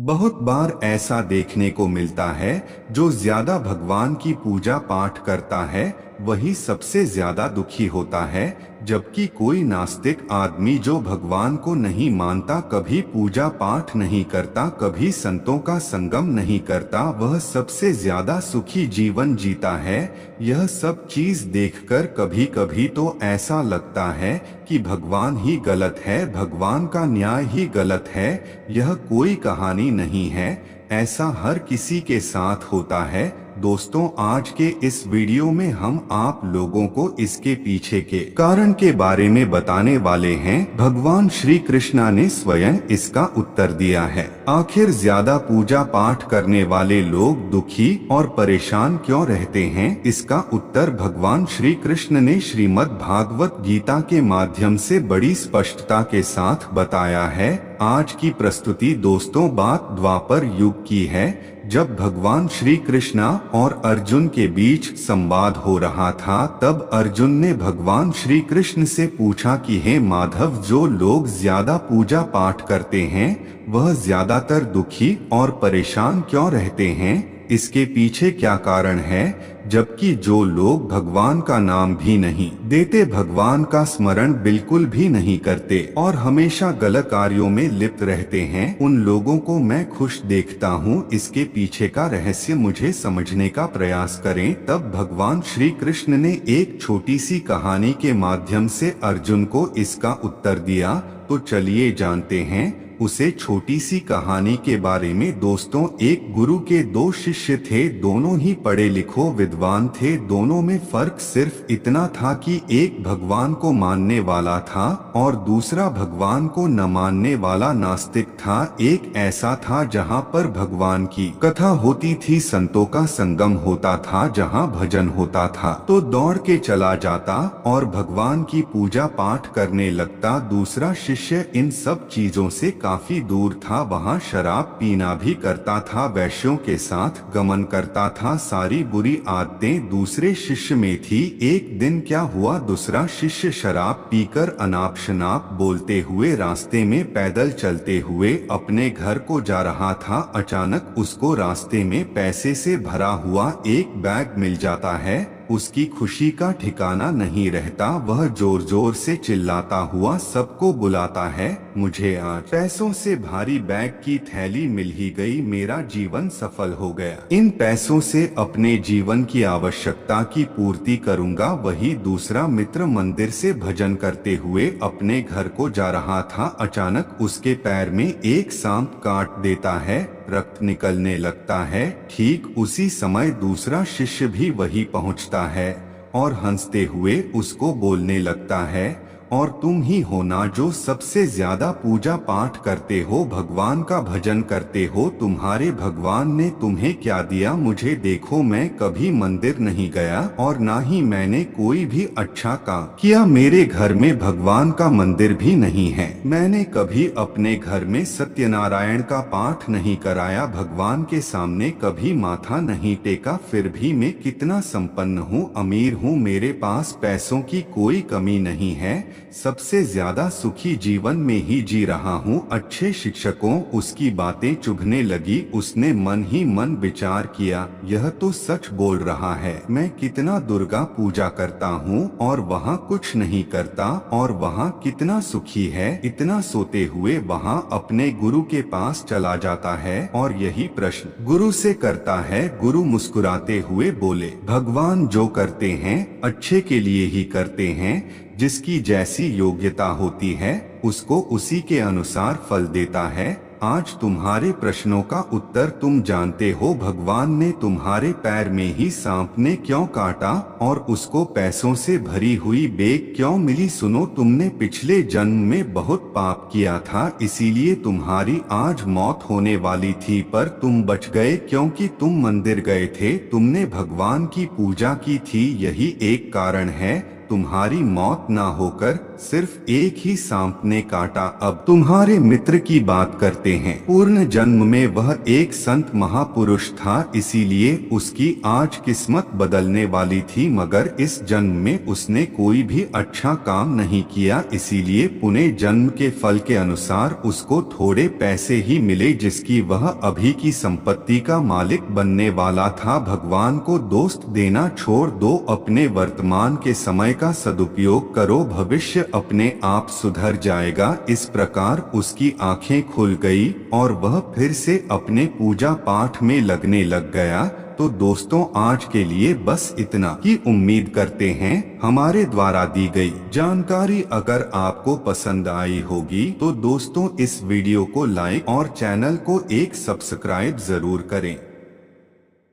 बहुत बार ऐसा देखने को मिलता है, जो ज्यादा भगवान की पूजा पाठ करता है वही सबसे ज्यादा दुखी होता है, जबकि कोई नास्तिक आदमी जो भगवान को नहीं मानता, कभी पूजा पाठ नहीं करता, कभी संतों का संगम नहीं करता, वह सबसे ज्यादा सुखी जीवन जीता है। यह सब चीज देखकर कभी कभी तो ऐसा लगता है कि भगवान ही गलत है, भगवान का न्याय ही गलत है। यह कोई कहानी नहीं है, ऐसा हर किसी के साथ होता है। दोस्तों, आज के इस वीडियो में हम आप लोगों को इसके पीछे के कारण के बारे में बताने वाले हैं। भगवान श्री कृष्णा ने स्वयं इसका उत्तर दिया है। आखिर ज्यादा पूजा पाठ करने वाले लोग दुखी और परेशान क्यों रहते हैं? इसका उत्तर भगवान श्री कृष्ण ने श्रीमद् भागवत गीता के माध्यम से बड़ी स्पष्टता के साथ बताया है। आज की प्रस्तुति दोस्तों बात द्वापर युग की है, जब भगवान श्री कृष्णा और अर्जुन के बीच संवाद हो रहा था। तब अर्जुन ने भगवान श्री कृष्ण से पूछा कि हे माधव, जो लोग ज्यादा पूजा पाठ करते हैं वह ज्यादातर दुखी और परेशान क्यों रहते हैं? इसके पीछे क्या कारण है? जबकि जो लोग भगवान का नाम भी नहीं देते, भगवान का स्मरण बिल्कुल भी नहीं करते और हमेशा गलत कार्यों में लिप्त रहते हैं, उन लोगों को मैं खुश देखता हूँ। इसके पीछे का रहस्य मुझे समझने का प्रयास करें। तब भगवान श्री कृष्ण ने एक छोटी सी कहानी के माध्यम से अर्जुन को इसका उत्तर दिया। तो चलिए जानते हैं उसे छोटी सी कहानी के बारे में। दोस्तों, एक गुरु के दो शिष्य थे, दोनों ही पढ़े लिखो विद्वान थे। दोनों में फर्क सिर्फ इतना था कि एक भगवान को मानने वाला था और दूसरा भगवान को न मानने वाला नास्तिक था। एक ऐसा था जहाँ पर भगवान की कथा होती थी, संतों का संगम होता था, जहाँ भजन होता था तो दौड़ के चला जाता और भगवान की पूजा पाठ करने लगता। दूसरा शिष्य इन सब चीजों से काफी दूर था, वहाँ शराब पीना भी करता था, वैश्यों के साथ गमन करता था, सारी बुरी आदतें दूसरे शिष्य में थी। एक दिन क्या हुआ, दूसरा शिष्य शराब पीकर अनाप शनाप बोलते हुए रास्ते में पैदल चलते हुए अपने घर को जा रहा था। अचानक उसको रास्ते में पैसे से भरा हुआ एक बैग मिल जाता है। उसकी खुशी का ठिकाना नहीं रहता, वह जोर जोर से चिल्लाता हुआ सबको बुलाता है, मुझे आज पैसों से भारी बैग की थैली मिल ही गई, मेरा जीवन सफल हो गया। इन पैसों से अपने जीवन की आवश्यकता की पूर्ति करूंगा। वही दूसरा मित्र मंदिर से भजन करते हुए अपने घर को जा रहा था। अचानक उसके पैर में एक सांप काट देता है, रक्त निकलने लगता है। ठीक उसी समय दूसरा शिष्य भी वही पहुंचता है और हंसते हुए उसको बोलने लगता है, और तुम ही हो ना जो सबसे ज्यादा पूजा पाठ करते हो, भगवान का भजन करते हो, तुम्हारे भगवान ने तुम्हें क्या दिया? मुझे देखो, मैं कभी मंदिर नहीं गया और ना ही मैंने कोई भी अच्छा काम किया। मेरे घर में भगवान का मंदिर भी नहीं है, मैंने कभी अपने घर में सत्यनारायण का पाठ नहीं कराया, भगवान के सामने कभी माथा नहीं टेका, फिर भी मैं कितना संपन्न हूँ, अमीर हूँ, मेरे पास पैसों की कोई कमी नहीं है, सबसे ज्यादा सुखी जीवन में ही जी रहा हूँ। अच्छे शिक्षकों उसकी बातें चुभने लगी। उसने मन ही मन विचार किया, यह तो सच बोल रहा है, मैं कितना दुर्गा पूजा करता हूँ और वहाँ कुछ नहीं करता, और वहाँ कितना सुखी है। इतना सोते हुए वहाँ अपने गुरु के पास चला जाता है और यही प्रश्न गुरु से करता है। गुरु मुस्कुराते हुए बोले, भगवान जो करते हैं अच्छे के लिए ही करते हैं, जिसकी जैसी योग्यता होती है उसको उसी के अनुसार फल देता है। आज तुम्हारे प्रश्नों का उत्तर तुम जानते हो, भगवान ने तुम्हारे पैर में ही सांप ने क्यों काटा और उसको पैसों से भरी हुई बेग क्यों मिली? सुनो, तुमने पिछले जन्म में बहुत पाप किया था, इसीलिए तुम्हारी आज मौत होने वाली थी, पर तुम बच गए क्योंकि तुम मंदिर गए थे, तुमने भगवान की पूजा की थी, यही एक कारण है। तुम्हारी मौत ना होकर सिर्फ एक ही सांप ने काटा। अब तुम्हारे मित्र की बात करते हैं। पूर्ण जन्म में वह एक संत महापुरुष था, इसीलिए उसकी आज किस्मत बदलने वाली थी, मगर इस जन्म में उसने कोई भी अच्छा काम नहीं किया, इसीलिए पुणे जन्म के फल के अनुसार उसको थोड़े पैसे ही मिले, जिसकी वह अभी की संपत्ति का मालिक बनने वाला था। भगवान को दोस्त देना छोड़ दो, अपने वर्तमान के समय का सदुपयोग करो, भविष्य अपने आप सुधर जाएगा। इस प्रकार उसकी आंखें खुल गई और वह फिर से अपने पूजा पाठ में लगने लग गया। तो दोस्तों, आज के लिए बस इतना ही। उम्मीद करते हैं हमारे द्वारा दी गई जानकारी अगर आपको पसंद आई होगी तो दोस्तों इस वीडियो को लाइक और चैनल को एक सब्सक्राइब जरूर करें।